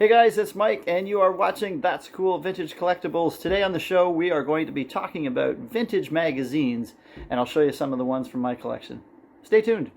Hey guys, it's Mike, and you are watching That's Cool Vintage Collectibles. Today on the show, we are going to be talking about vintage magazines, and I'll show you some of the ones from my collection. Stay tuned.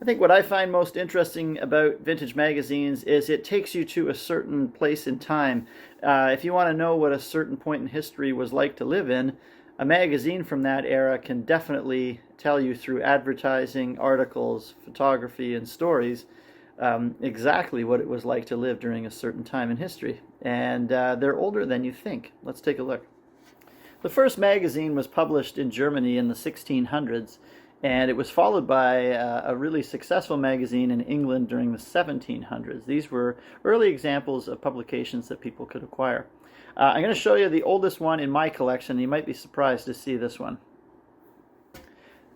I think what I find most interesting about vintage magazines is it takes you to a certain place in time. If you want to know what a certain point in history was like to live in, a magazine from that era can definitely tell you through advertising, articles, photography, and stories exactly what it was like to live during a certain time in history. And they're older than you think. Let's take a look. The first magazine was published in Germany in the 1600s, and it was followed by a really successful magazine in England during the 1700s. These were early examples of publications that people could acquire. I'm going to show you the oldest one in my collection. You might be surprised to see this one.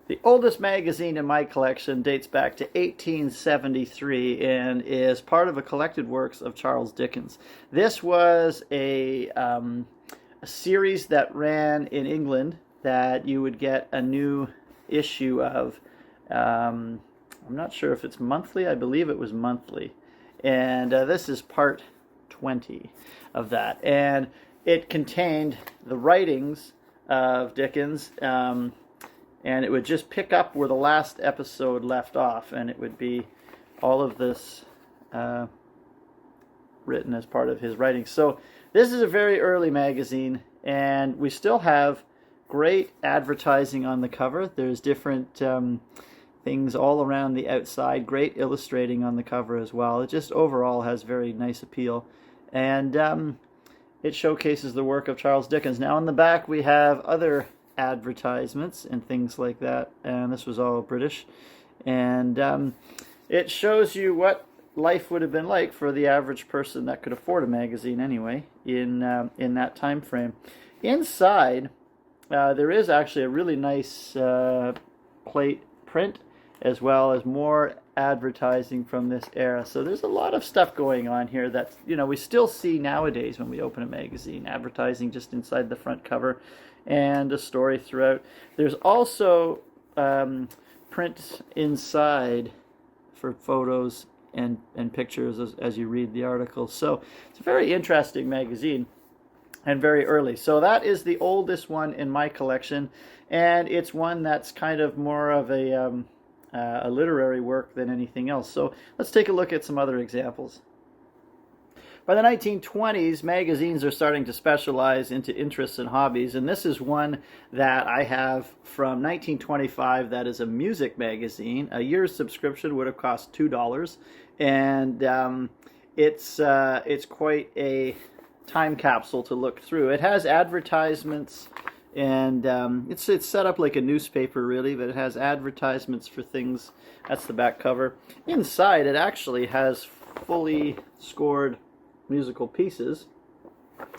The oldest magazine in my collection dates back to 1873 and is part of a collected works of Charles Dickens. This was a series that ran in England that you would get a new issue of. I'm not sure if it's monthly. I believe it was monthly. And this is part 20 of that, and it contained the writings of Dickens, and it would just pick up where the last episode left off, and it would be all of this written as part of his writings. So this is a very early magazine, and we still have great advertising on the cover. There's different things all around the outside, great illustrating on the cover as well. It just overall has very nice appeal. And it showcases the work of Charles Dickens. Now on the back we have other advertisements and things like that, and this was all British. And it shows you what life would have been like for the average person that could afford a magazine anyway in that time frame. Inside there is actually a really nice plate print, as well as more advertising from this era. So there's a lot of stuff going on here that, you know, we still see nowadays when we open a magazine. Advertising just inside the front cover and a story throughout. There's also print inside for photos and pictures as you read the articles. So it's a very interesting magazine and very early. So that is the oldest one in my collection, and it's one that's kind of more of a literary work than anything else. So let's take a look at some other examples. By the 1920s, magazines are starting to specialize into interests and hobbies, and this is one that I have from 1925 that is a music magazine. A year's subscription would have cost $2, and it's quite a time capsule to look through. It has advertisements, and it's set up like a newspaper really, but it has advertisements for things. That's the back cover. Inside it actually has fully scored musical pieces,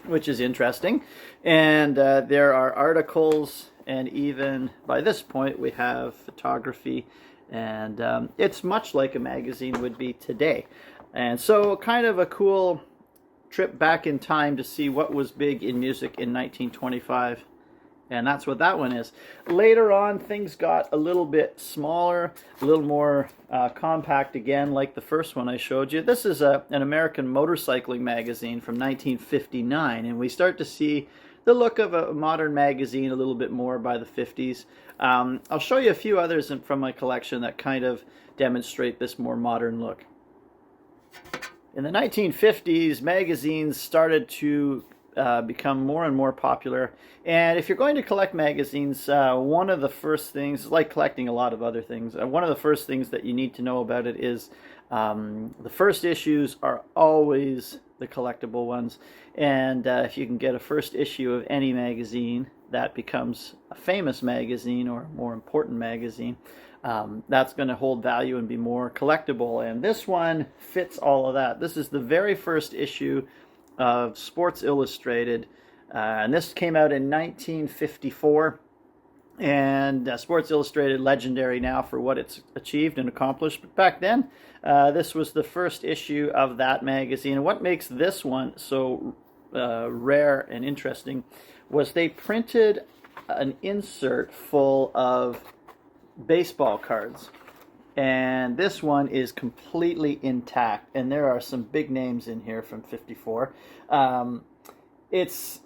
which is interesting, and there are articles, and even by this point we have photography, and it's much like a magazine would be today. And so kind of a cool trip back in time to see what was big in music in 1925. And that's what that one is. Later on, things got a little bit smaller, a little more compact again, like the first one I showed you. This is an American motorcycling magazine from 1959, and we start to see the look of a modern magazine a little bit more by the 50s. I'll show you a few others from my collection that kind of demonstrate this more modern look. In the 1950s, magazines started to become more and more popular, and if you're going to collect magazines, one of the first things, like collecting a lot of other things, one of the first things that you need to know about it is the first issues are always the collectible ones, and if you can get a first issue of any magazine, that becomes a famous magazine or a more important magazine. That's going to hold value and be more collectible, and this one fits all of that. This is the very first issue of Sports Illustrated, and this came out in 1954, and Sports Illustrated, legendary now for what it's achieved and accomplished, but back then this was the first issue of that magazine. And what makes this one so rare and interesting was they printed an insert full of baseball cards. And this one is completely intact. And there are some big names in here from 54. It's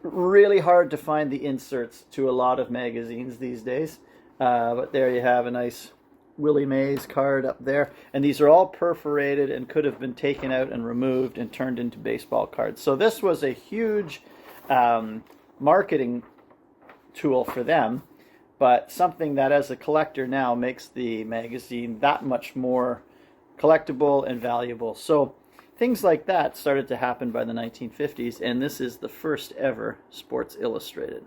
really hard to find the inserts to a lot of magazines these days. But there you have a nice Willie Mays card up there. And these are all perforated and could have been taken out and removed and turned into baseball cards. So this was a huge marketing tool for them, but something that as a collector now makes the magazine that much more collectible and valuable. So things like that started to happen by the 1950s, and this is the first ever Sports Illustrated.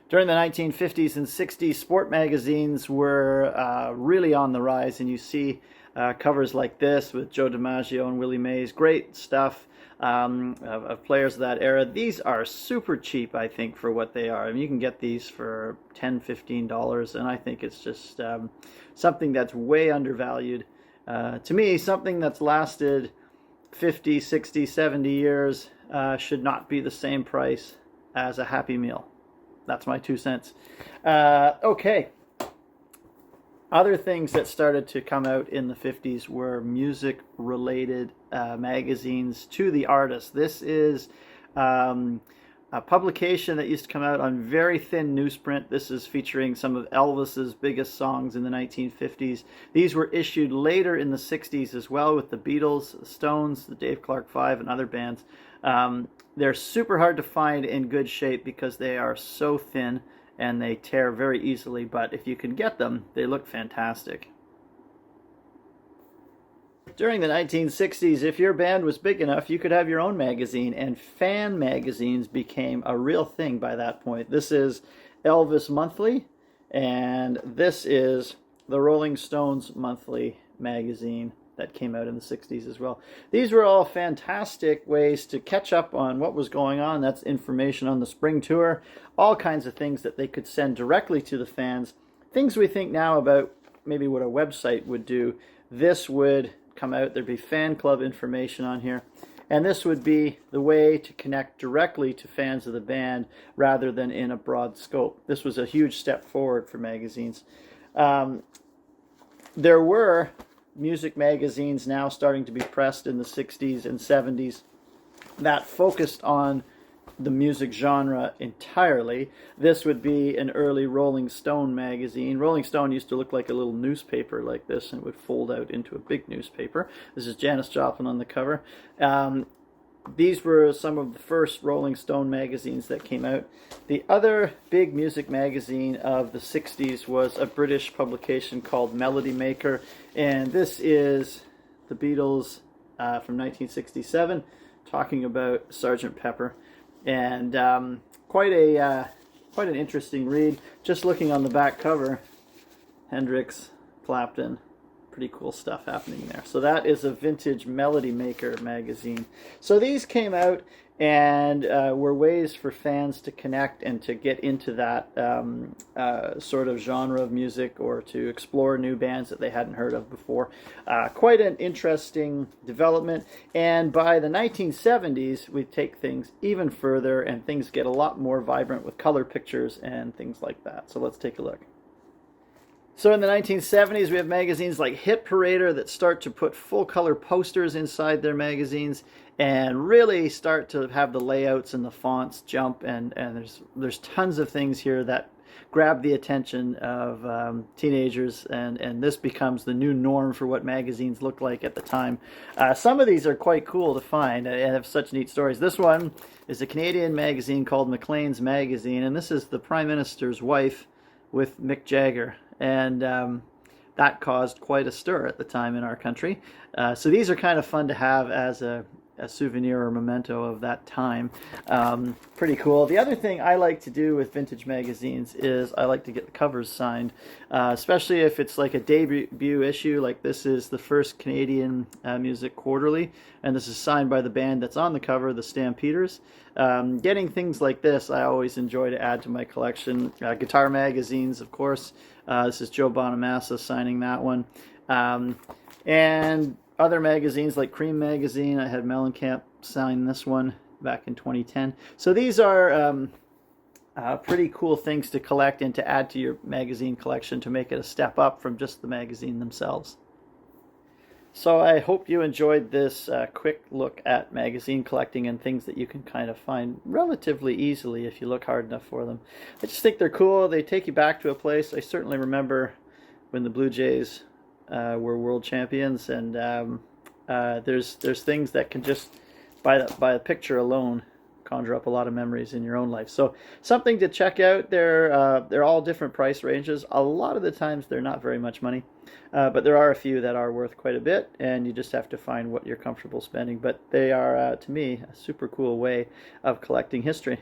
During the 1950s and 60s, sport magazines were really on the rise, and you see covers like this with Joe DiMaggio and Willie Mays. Great stuff of players of that era. These are super cheap, I think, for what they are. I mean, you can get these for $10, $15, and I think it's just something that's way undervalued. To me, something that's lasted 50, 60, 70 years should not be the same price as a Happy Meal. That's my 2 cents. Okay. Other things that started to come out in the 50s were music-related magazines to the artist. This is a publication that used to come out on very thin newsprint. This is featuring some of Elvis's biggest songs in the 1950s. These were issued later in the 60s as well with the Beatles, the Stones, the Dave Clark Five, and other bands. They're super hard to find in good shape because they are so thin and they tear very easily, but if you can get them, they look fantastic. During the 1960s, if your band was big enough, you could have your own magazine, and fan magazines became a real thing by that point. This is Elvis Monthly, and this is the Rolling Stones Monthly magazine that came out in the 60s as well. These were all fantastic ways to catch up on what was going on. That's information on the spring tour, all kinds of things that they could send directly to the fans. Things we think now about maybe what a website would do. This would come out, there'd be fan club information on here, and this would be the way to connect directly to fans of the band rather than in a broad scope. This was a huge step forward for magazines. There were music magazines now starting to be pressed in the 60s and 70s that focused on the music genre entirely. This would be an early Rolling Stone magazine. Rolling Stone used to look like a little newspaper like this, and it would fold out into a big newspaper. This is Janis Joplin on the cover. These were some of the first Rolling Stone magazines that came out. The other big music magazine of the 60s was a British publication called Melody Maker, and this is the Beatles from 1967, talking about Sgt. Pepper, and quite an interesting read. Just looking on the back cover, Hendrix, Clapton. Pretty cool stuff happening there. So that is a vintage Melody Maker magazine. So these came out and were ways for fans to connect and to get into that sort of genre of music, or to explore new bands that they hadn't heard of before. Quite an interesting development. And by the 1970s, we take things even further, and things get a lot more vibrant with color pictures and things like that. So let's take a look. So in the 1970s, we have magazines like Hit Parader that start to put full-color posters inside their magazines and really start to have the layouts and the fonts jump, and there's tons of things here that grab the attention of teenagers, and this becomes the new norm for what magazines look like at the time. Some of these are quite cool to find and have such neat stories. This one is a Canadian magazine called Maclean's Magazine, and this is the Prime Minister's wife with Mick Jagger. And that caused quite a stir at the time in our country. So these are kind of fun to have as a souvenir or memento of that time. Pretty cool. The other thing I like to do with vintage magazines is I like to get the covers signed, especially if it's like a debut issue. Like this is the first Canadian Music Quarterly, and this is signed by the band that's on the cover, the Stampeders. Getting things like this I always enjoy to add to my collection. Guitar magazines, of course. This is Joe Bonamassa signing that one. And other magazines like Cream Magazine, I had Mellencamp sign this one back in 2010. So these are pretty cool things to collect and to add to your magazine collection to make it a step up from just the magazine themselves. So I hope you enjoyed this quick look at magazine collecting and things that you can kind of find relatively easily if you look hard enough for them. I just think they're cool. They take you back to a place. I certainly remember when the Blue Jays were world champions, and there's things that can just by the picture alone conjure up a lot of memories in your own life. So something to check out. They're all different price ranges. A lot of the times they're not very much money, but there are a few that are worth quite a bit, and you just have to find what you're comfortable spending. But they are, to me, a super cool way of collecting history.